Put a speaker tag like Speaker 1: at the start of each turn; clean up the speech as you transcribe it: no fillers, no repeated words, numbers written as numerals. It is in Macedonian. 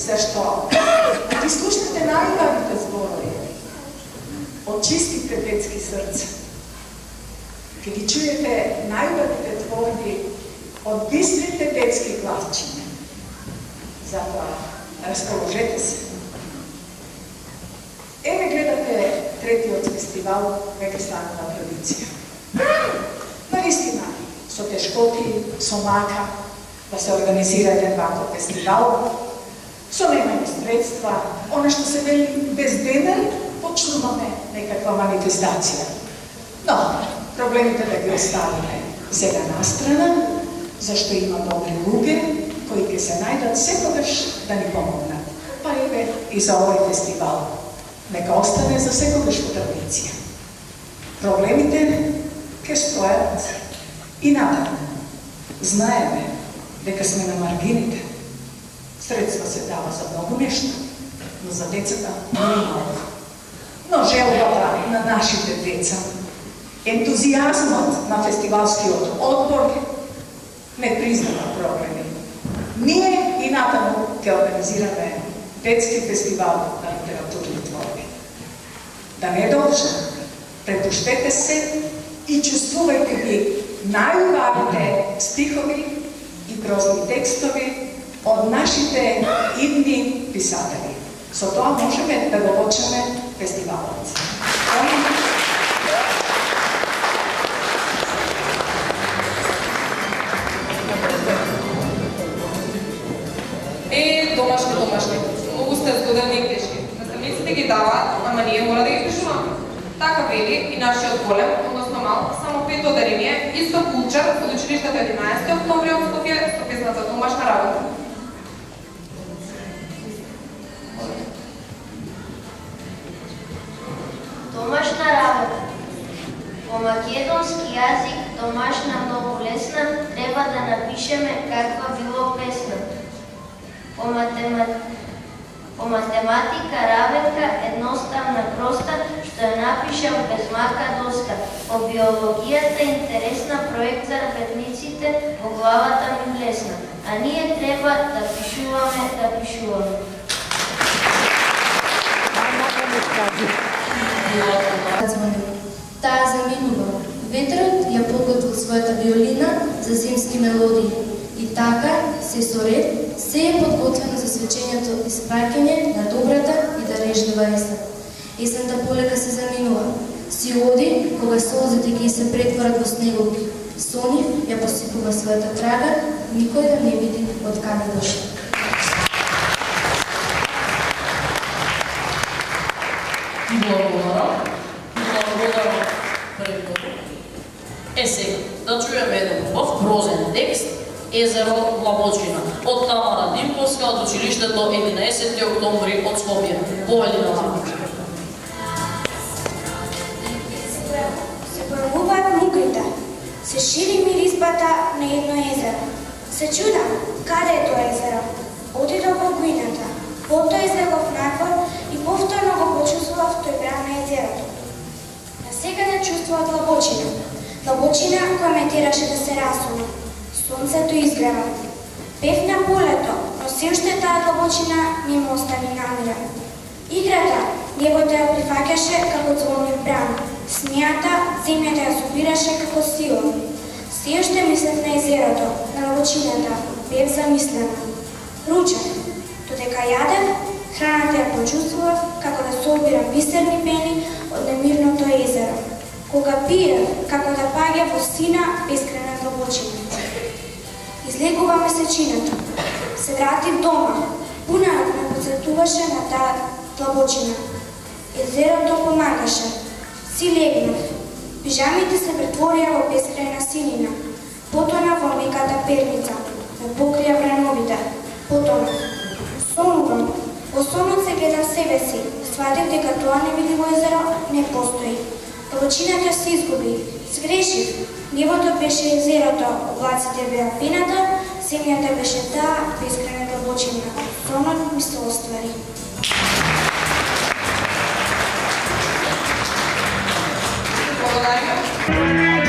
Speaker 1: Зашто? Ги слушнете најубавите зборови од чистите детски срца. Ке ги чуете најубавите творби од бистрите детски гласчиња. Затоа, расположете се. Еве гледате третиот фестивал, веќе станала традиција. Наистина, со тешкоти, со мака, да се организира еден ваков фестивал, со немање средства, она што се вели без денар, почнуваме некаква манифестација. Но, проблемите да ги оставиме сега настрана, зашто има добри луѓе кои ќе се најдат секогаш да ни помогнат. Па еве и за овој фестивал. Нека остане за секогашна традиција. Проблемите ќе стојат и натаму. Знаеме дека сме на маргините. Средства се дава за многу нешто, но за децата не малку. Но желбата на нашите деца, ентузијазмот на фестивалскиот одбор не признава проблеми. Ние и натаму ќе организираме детски фестивал на литературни творби. Да не должам, препуштете се и чувствувајте ги најубавите стихови и прозни текстови од нашите идни писатели. Со тоа можеме да го почнеме фестивалот.
Speaker 2: Домашни. Многу сте згодени и тешки. Наставниците ги даваат, ама ние мора да ги пишуваме. Така вели и нашиот голем, односно мал, само пето дарение, Исто Кулчар од училиштето 11 октомври од Скопје со песната Домашна работа.
Speaker 3: Домашна работа. По македонски јазик домашна многу лесна, треба да напишеме каква било песна. По математика работа едноставна проста, што ја напишав без мака доста. По биологијата интересна, проект за работниците, во главата ми влесна. А ние треба да пишуваме.
Speaker 4: Таа заминува. Ветерот ја подготвил својата виолина за зимски мелодии. И така, се со ред, се е подготвено за свечењето испраќање на добрата и дарежлива есен. Есента полека се заминува. Си оди, кога солзите ги се претворат во снегови. Со нив ја посипува својата трага, никој да не види од каде дошла.
Speaker 5: Благодарам предното. Сега, да чуеме еден убав прозен текст Езеро Лабочина од Тамара Димковска од училиштето 11 октомври од Скопје. Повели на Лабочина.
Speaker 6: Се појавуваат мугрите, се шири миризбата на едно езеро. Се чудам, каде е тоа езеро? Отидов во гуината, потоа излегов надвор и повторно го почувствував тој бран на езерото. Насекаде чувствував длабочина. Длабочина која ме тераше да се расунам. Сонцето изгрева. Пев на полето, но се уште таа длабочина не ме остави намира. Играта, небото ја прифаќаше како звонив бран. Смејата, земјата ја собираше како сила. Се уште мислев на езерото, на длабочината, бев замислена. Ручев, додека јадев, храната ја почувствував како да собирам бисерни пени од немирното езеро. Кога пиев, како да паѓа во сина бескрена длабочина. Излегува месечината. Се вратив дома. Пунарот ме подсетуваше на таа длабочина. Езерото помагаше. Си легнав. Пижамите се претворија во бескрајна синина. Потонав во меката перница. Ме покрија брановите. Потонав. Сонувам. Во сонот се гледав себе си. Сватив дека тоа невидливо езеро не постои. Длабочината се изгуби. Сгрешив. Небото беше езерото, облаците беа пената, земјата беше таа бескрајна длабочина. Сонот ми се оствари.
Speaker 2: Благодарим.